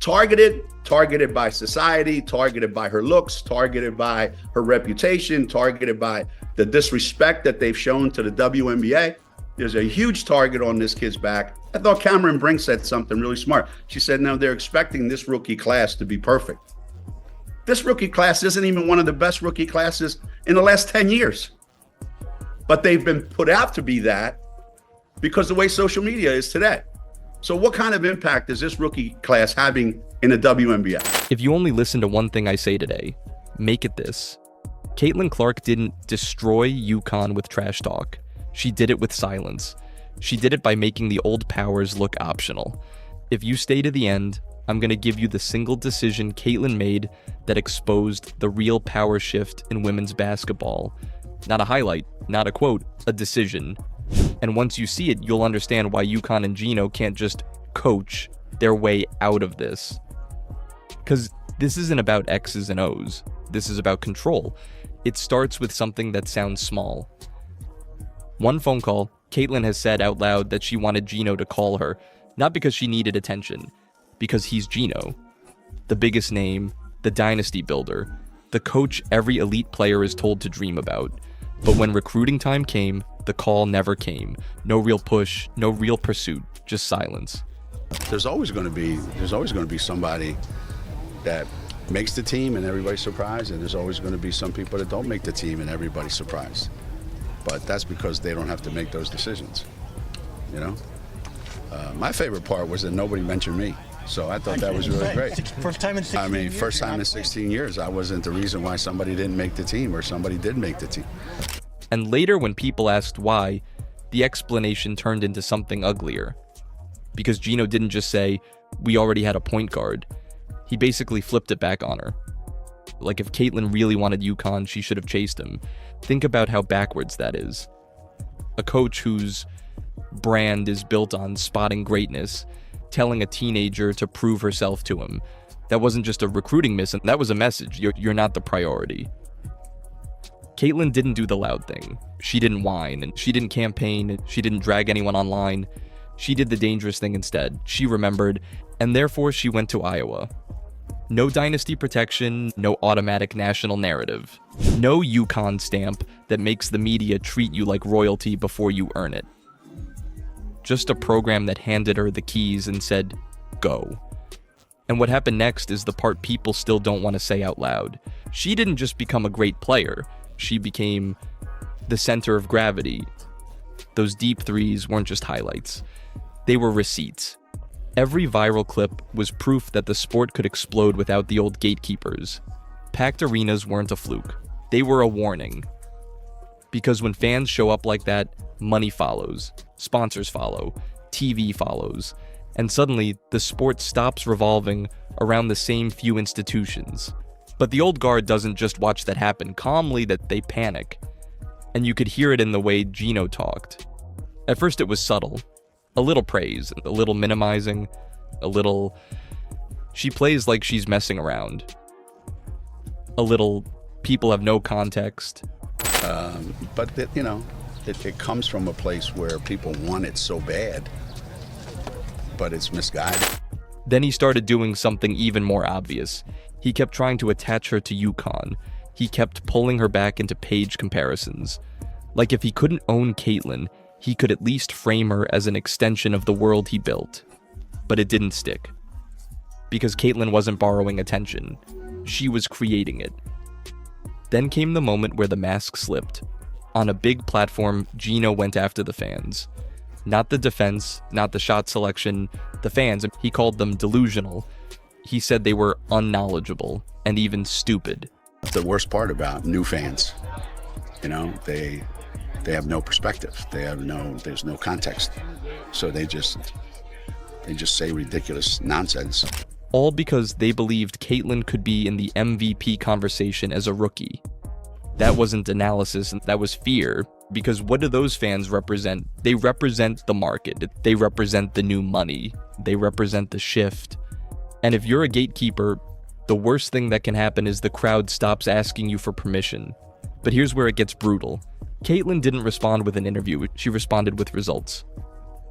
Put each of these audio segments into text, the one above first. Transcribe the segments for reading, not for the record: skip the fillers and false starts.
targeted by society, targeted by her looks, targeted by her reputation, targeted by the disrespect that they've shown to the WNBA. There's a huge target on this kid's back. I thought Cameron Brink said something really smart. She said, no, they're expecting this rookie class to be perfect. This rookie class isn't even one of the best rookie classes in the last 10 years. But they've been put out to be that because the way social media is today. So what kind of impact is this rookie class having in the WNBA? If you only listen to one thing I say today, make it this. Caitlin Clark didn't destroy UConn with trash talk. She did it with silence. She did it by making the old powers look optional. If you stay to the end, I'm going to give you the single decision Caitlin made that exposed the real power shift in women's basketball. Not a highlight, not a quote, a decision. And once you see it, you'll understand why UConn and Geno can't just coach their way out of this. Because this isn't about X's and O's. This is about control. It starts with something that sounds small. One phone call, Caitlin has said out loud that she wanted Geno to call her, not because she needed attention, because he's Geno. The biggest name, the dynasty builder, the coach every elite player is told to dream about. But when recruiting time came, the call never came. No real push, no real pursuit, just silence. There's always going to be somebody that makes the team and everybody's surprised, and there's always going to be some people that don't make the team and everybody's surprised. But that's because they don't have to make those decisions, you know? My favorite part was that nobody mentioned me. So I thought that was really great. First time in 16 years. First time in 16 years. I wasn't the reason why somebody didn't make the team or somebody did make the team. And later, when people asked why, the explanation turned into something uglier. Because Geno didn't just say, we already had a point guard. He basically flipped it back on her. Like if Caitlin really wanted UConn, she should have chased him. Think about how backwards that is. A coach whose brand is built on spotting greatness, telling a teenager to prove herself to him. That wasn't just a recruiting miss, that was a message. You're not the priority. Caitlin didn't do the loud thing. She didn't whine, and she didn't campaign, she didn't drag anyone online. She did the dangerous thing instead. She remembered, and therefore she went to Iowa. No dynasty protection, no automatic national narrative. No UConn stamp that makes the media treat you like royalty before you earn it. Just a program that handed her the keys and said, go. And what happened next is the part people still don't want to say out loud. She didn't just become a great player. She became the center of gravity. Those deep threes weren't just highlights. They were receipts. Every viral clip was proof that the sport could explode without the old gatekeepers. Packed arenas weren't a fluke. They were a warning. Because when fans show up like that, money follows, sponsors follow, TV follows, and suddenly the sport stops revolving around the same few institutions. But the old guard doesn't just watch that happen calmly, that they panic. And you could hear it in the way Geno talked. At first it was subtle. A little praise, a little minimizing, a little, she plays like she's messing around. A little, people have no context. But it comes from a place where people want it so bad, but it's misguided. Then he started doing something even more obvious. He kept trying to attach her to UConn. He kept pulling her back into page comparisons. Like if he couldn't own Caitlin, he could at least frame her as an extension of the world he built. But it didn't stick. Because Caitlin wasn't borrowing attention. She was creating it. Then came the moment where the mask slipped. On a big platform, Geno went after the fans. Not the defense, not the shot selection, the fans. He called them delusional. He said they were unknowledgeable and even stupid. The worst part about new fans, they have no perspective. There's no context. So they just say ridiculous nonsense. All because they believed Caitlin could be in the MVP conversation as a rookie. That wasn't analysis, that was fear. Because what do those fans represent? They represent the market. They represent the new money. They represent the shift. And if you're a gatekeeper, the worst thing that can happen is the crowd stops asking you for permission. But here's where it gets brutal. Caitlin didn't respond with an interview. She responded with results.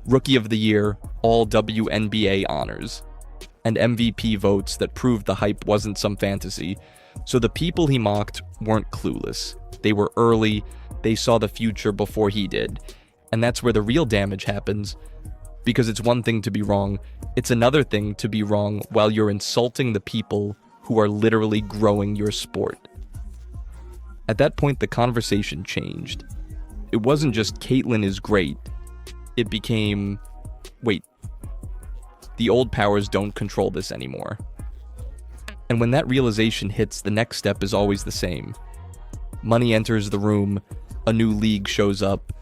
Rookie of the Year, all WNBA honors. and MVP votes that proved the hype wasn't some fantasy. So the people he mocked weren't clueless. They were early, they saw the future before he did. And that's where the real damage happens, because it's one thing to be wrong, it's another thing to be wrong while you're insulting the people who are literally growing your sport. At that point, the conversation changed. It wasn't just Caitlyn is great. It became, wait, the old powers don't control this anymore. And when that realization hits, the next step is always the same. Money enters the room, a new league shows up,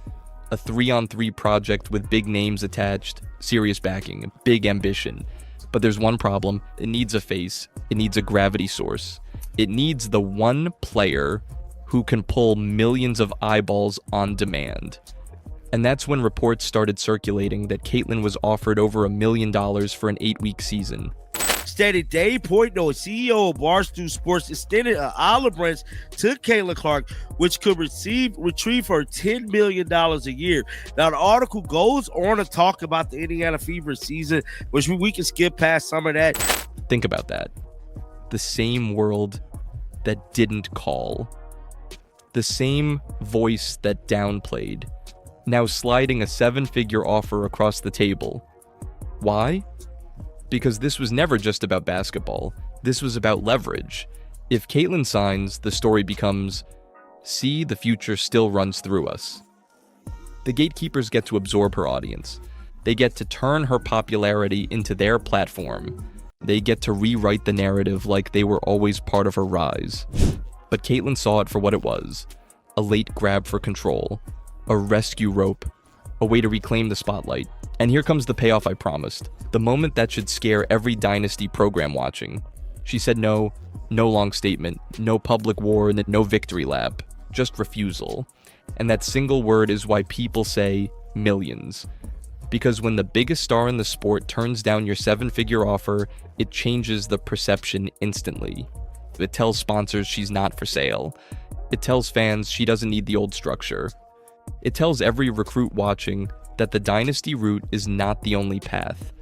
a 3-on-3 project with big names attached, serious backing, big ambition. But there's one problem. It needs a face. It needs a gravity source. It needs the one player who can pull millions of eyeballs on demand. And that's when reports started circulating that Caitlyn was offered over $1 million for an 8-week season. Stated Dave Portnoy, CEO of Barstool Sports, extended an olive branch to Caitlyn Clark, which could retrieve her $10 million a year. Now, the article goes on to talk about the Indiana Fever season, which we can skip past some of that. Think about that. The same world that didn't call. The same voice that downplayed. Now sliding a 7-figure offer across the table. Why? Because this was never just about basketball. This was about leverage. If Caitlyn signs, the story becomes, see, the future still runs through us. The gatekeepers get to absorb her audience. They get to turn her popularity into their platform. They get to rewrite the narrative like they were always part of her rise. But Caitlyn saw it for what it was. A late grab for control. A rescue rope. A way to reclaim the spotlight. And here comes the payoff I promised. The moment that should scare every Dynasty program watching. She said no long statement, no public war, and no victory lap. Just refusal. And that single word is why people say millions. Because when the biggest star in the sport turns down your 7-figure offer, it changes the perception instantly. It tells sponsors she's not for sale. It tells fans she doesn't need the old structure. It tells every recruit watching that the Dynasty route is not the only path.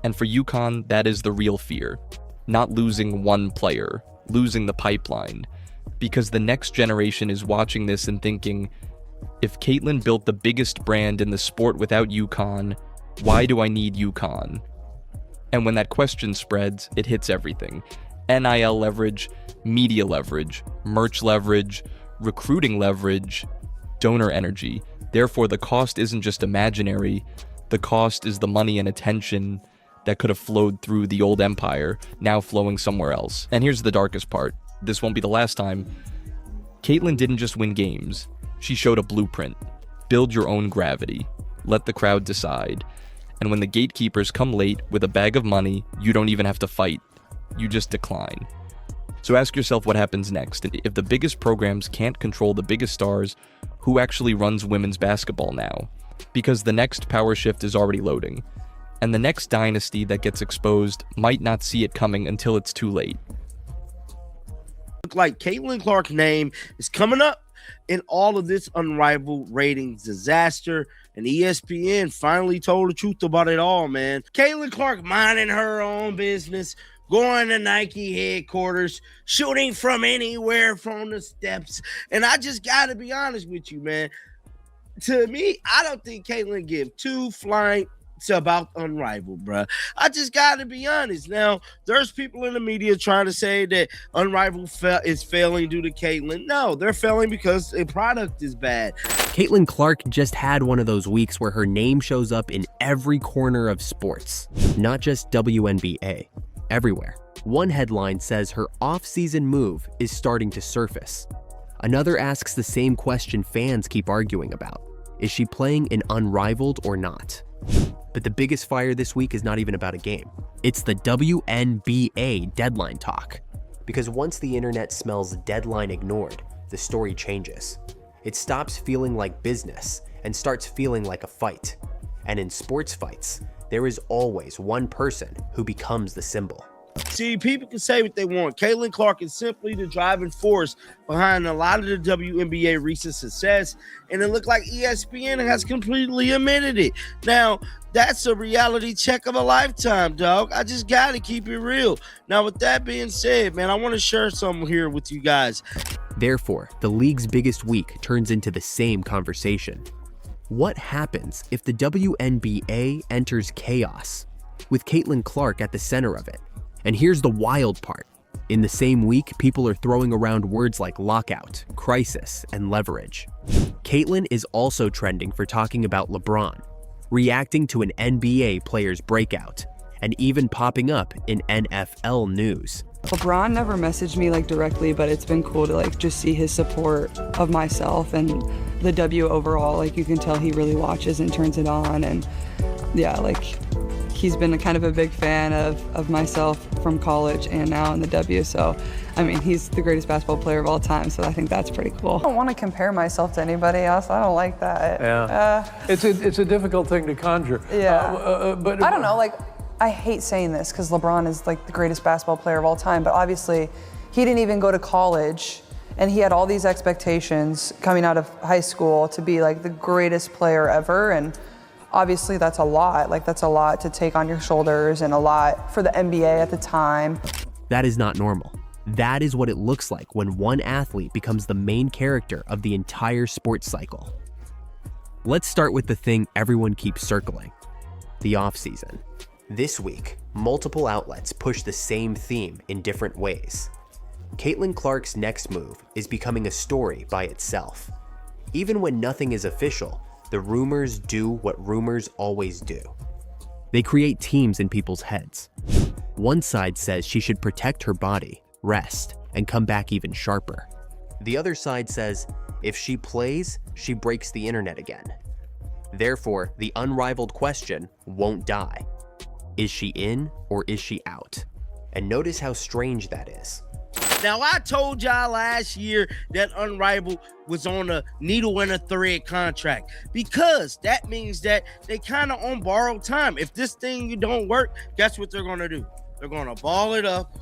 And for UConn, that is the real fear. Not losing one player, losing the pipeline. Because the next generation is watching this and thinking, if Caitlyn built the biggest brand in the sport without UConn, why do I need UConn? And when that question spreads, it hits everything. NIL leverage, media leverage, merch leverage, recruiting leverage, donor energy. Therefore, the cost isn't just imaginary. The cost is the money and attention that could have flowed through the old empire, now flowing somewhere else. And here's the darkest part. This won't be the last time. Caitlyn didn't just win games. She showed a blueprint. Build your own gravity. Let the crowd decide. And when the gatekeepers come late with a bag of money, you don't even have to fight. You just decline. So ask yourself what happens next. If the biggest programs can't control the biggest stars, who actually runs women's basketball now? Because the next power shift is already loading. And the next dynasty that gets exposed might not see it coming until it's too late. Look like Caitlyn Clark's name is coming up in all of this unrivaled ratings disaster, and ESPN finally told the truth about it all, man. Caitlyn Clark minding her own business, going to Nike headquarters, shooting from anywhere from the steps. And I just got to be honest with you, man. To me, I don't think Caitlyn give two flying about Unrivaled, bro. I just got to be honest. Now, there's people in the media trying to say that Unrivaled is failing due to Caitlyn. No, they're failing because the product is bad. Caitlyn Clark just had one of those weeks where her name shows up in every corner of sports, not just WNBA, everywhere. One headline says her off-season move is starting to surface. Another asks the same question fans keep arguing about. Is she playing in Unrivaled or not? But the biggest fire this week is not even about a game. It's the WNBA deadline talk. Because once the internet smells deadline ignored, the story changes. It stops feeling like business and starts feeling like a fight. And in sports fights, there is always one person who becomes the symbol. See, people can say what they want. Caitlin Clark is simply the driving force behind a lot of the WNBA recent success, and it looked like ESPN has completely admitted it. Now, that's a reality check of a lifetime, dog. I just got to keep it real. Now, with that being said, man, I want to share something here with you guys. Therefore, the league's biggest week turns into the same conversation. What happens if the WNBA enters chaos, with Caitlin Clark at the center of it? And here's the wild part. In the same week, people are throwing around words like lockout, crisis, and leverage. Caitlin is also trending for talking about LeBron, reacting to an NBA player's breakout, and even popping up in NFL news. LeBron never messaged me like directly, but it's been cool to like just see his support of myself and the W overall. Like you can tell he really watches and turns it on, and yeah, like he's been kind of a big fan of myself from college and now in the W. So, I mean, he's the greatest basketball player of all time, so I think that's pretty cool. I don't want to compare myself to anybody else. I don't like that. Yeah. It's a difficult thing to conjure. Yeah. But I don't know, like, I hate saying this because LeBron is like the greatest basketball player of all time, but obviously he didn't even go to college and he had all these expectations coming out of high school to be like the greatest player ever, and obviously that's a lot. Like that's a lot to take on your shoulders and a lot for the NBA at the time. That is not normal. That is what it looks like when one athlete becomes the main character of the entire sports cycle. Let's start with the thing everyone keeps circling, the offseason. This week, multiple outlets push the same theme in different ways. Caitlin Clark's next move is becoming a story by itself. Even when nothing is official, the rumors do what rumors always do. They create teams in people's heads. One side says she should protect her body, rest, and come back even sharper. The other side says if she plays, she breaks the internet again. Therefore, the unrivaled question won't die. Is she in or is she out? And notice how strange that is. Now, I told y'all last year that Unrivaled was on a needle and a thread contract because that means that they kind of on borrowed time. If this thing don't work, guess what they're going to do? They're going to ball it up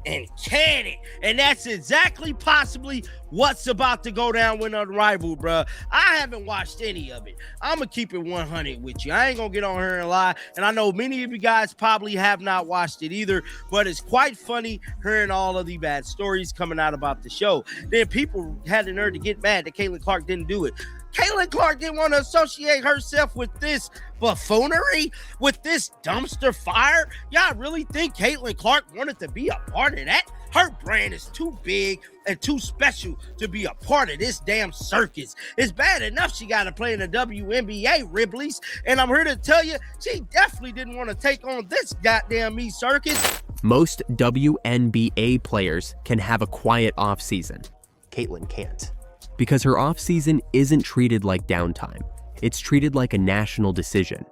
and can it. And that's exactly possibly what's about to go down with Unrivaled, bruh. I haven't watched any of it. I'm going to keep it 100 with you. I ain't going to get on here and lie. And I know many of you guys probably have not watched it either, but it's quite funny hearing all of the bad stories coming out about the show. Then people had the nerve to get mad that Caitlin Clark didn't do it. Caitlin Clark didn't want to associate herself with this buffoonery, with this dumpster fire. Y'all really think Caitlin Clark wanted to be a part of that? Her brand is too big and too special to be a part of this damn circus. It's bad enough she got to play in the WNBA, Ribleys, and I'm here to tell you, she definitely didn't want to take on this goddamn me circus. Most WNBA players can have a quiet offseason. Caitlin can't. Because her offseason isn't treated like downtime. It's treated like a national decision.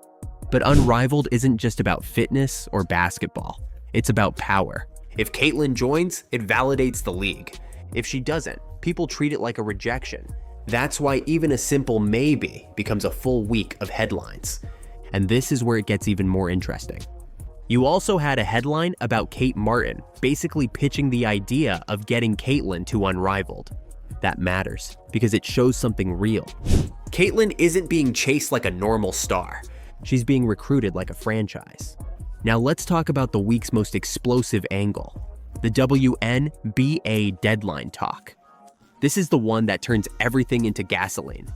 But Unrivaled isn't just about fitness or basketball. It's about power. If Caitlin joins, it validates the league. If she doesn't, people treat it like a rejection. That's why even a simple maybe becomes a full week of headlines. And this is where it gets even more interesting. You also had a headline about Kate Martin basically pitching the idea of getting Caitlin to Unrivaled. That matters because it shows something real. Caitlin isn't being chased like a normal star. She's being recruited like a franchise. Now let's talk about the week's most explosive angle, the WNBA deadline talk. This is the one that turns everything into gasoline.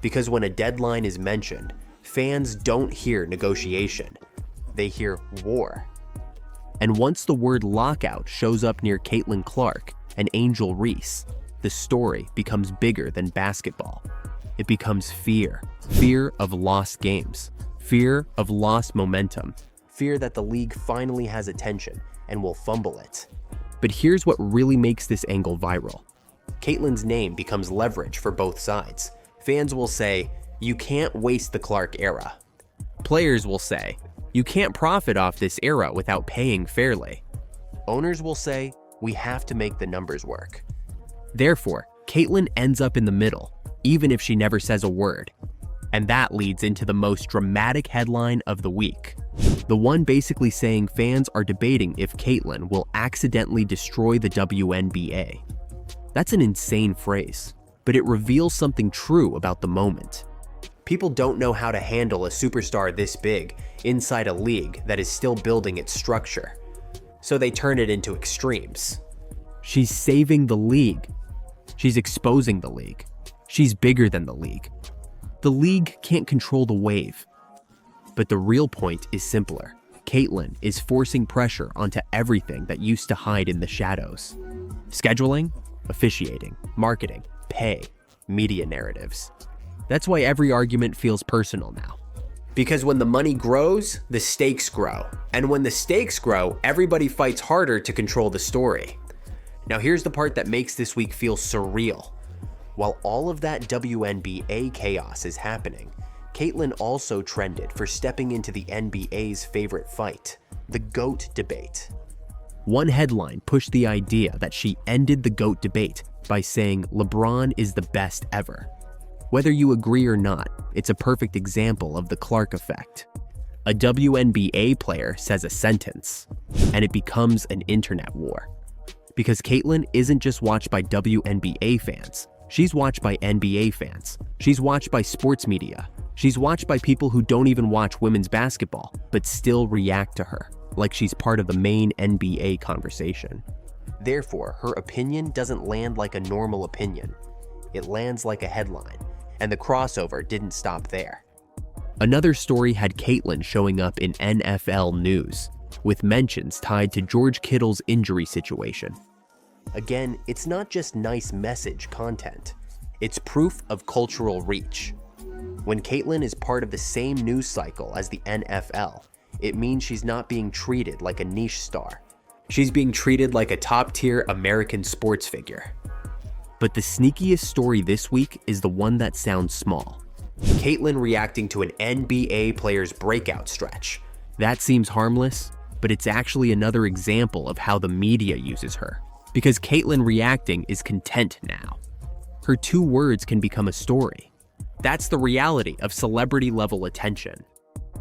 Because when a deadline is mentioned, fans don't hear negotiation. They hear war. And once the word lockout shows up near Caitlin Clark and Angel Reese, the story becomes bigger than basketball. It becomes fear. Fear of lost games. Fear of lost momentum. Fear that the league finally has attention and will fumble it. But here's what really makes this angle viral. Caitlin's name becomes leverage for both sides. Fans will say, you can't waste the Clark era. Players will say, you can't profit off this era without paying fairly. Owners will say, we have to make the numbers work. Therefore, Caitlin ends up in the middle, even if she never says a word. And that leads into the most dramatic headline of the week. The one basically saying fans are debating if Caitlyn will accidentally destroy the WNBA. That's an insane phrase, but it reveals something true about the moment. People don't know how to handle a superstar this big inside a league that is still building its structure, so they turn it into extremes. She's saving the league. She's exposing the league. She's bigger than the league. The league can't control the wave. But the real point is simpler. Caitlyn is forcing pressure onto everything that used to hide in the shadows. Scheduling, officiating, marketing, pay, media narratives. That's why every argument feels personal now. Because when the money grows, the stakes grow. And when the stakes grow, everybody fights harder to control the story. Now here's the part that makes this week feel surreal. While all of that WNBA chaos is happening, Caitlyn also trended for stepping into the NBA's favorite fight, the GOAT debate. One headline pushed the idea that she ended the GOAT debate by saying LeBron is the best ever. Whether you agree or not, it's a perfect example of the Clark effect. A WNBA player says a sentence, and it becomes an internet war. Because Caitlyn isn't just watched by WNBA fans, she's watched by NBA fans. She's watched by sports media. She's watched by people who don't even watch women's basketball, but still react to her, like she's part of the main NBA conversation. Therefore, her opinion doesn't land like a normal opinion. It lands like a headline, and the crossover didn't stop there. Another story had Caitlyn showing up in NFL news, with mentions tied to George Kittle's injury situation. Again, it's not just nice message content. It's proof of cultural reach. When Caitlyn is part of the same news cycle as the NFL, it means she's not being treated like a niche star. She's being treated like a top-tier American sports figure. But the sneakiest story this week is the one that sounds small. Caitlyn reacting to an NBA player's breakout stretch. That seems harmless, but it's actually another example of how the media uses her. Because Caitlyn reacting is content now. Her 2 words can become a story. That's the reality of celebrity-level attention.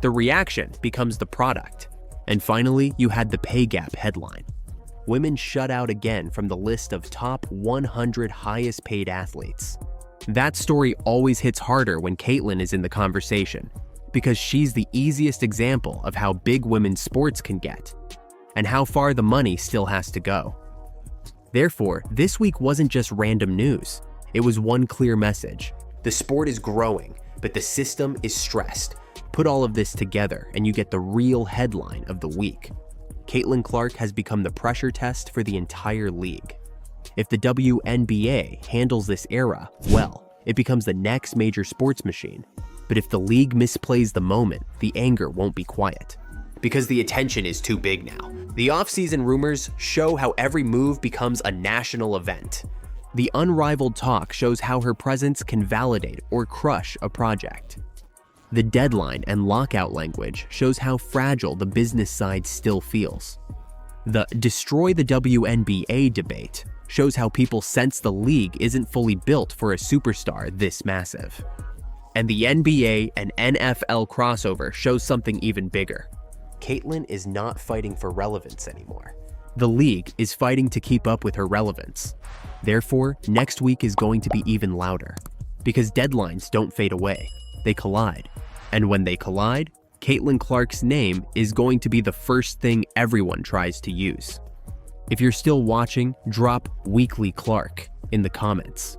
The reaction becomes the product. And finally, you had the pay gap headline. Women shut out again from the list of top 100 highest paid athletes. That story always hits harder when Caitlyn is in the conversation, because she's the easiest example of how big women's sports can get, and how far the money still has to go. Therefore, this week wasn't just random news. It was one clear message. The sport is growing, but the system is stressed. Put all of this together and you get the real headline of the week. Caitlyn Clark has become the pressure test for the entire league. If the WNBA handles this era well, it becomes the next major sports machine. But if the league misplays the moment, the anger won't be quiet. Because the attention is too big now. The off-season rumors show how every move becomes a national event. The unrivaled talk shows how her presence can validate or crush a project. The deadline and lockout language shows how fragile the business side still feels. The destroy the WNBA debate shows how people sense the league isn't fully built for a superstar this massive. And the NBA and NFL crossover shows something even bigger. Caitlyn is not fighting for relevance anymore. The league is fighting to keep up with her relevance. Therefore, next week is going to be even louder. Because deadlines don't fade away, they collide. And when they collide, Caitlyn Clark's name is going to be the first thing everyone tries to use. If you're still watching, drop Weekly Clark in the comments.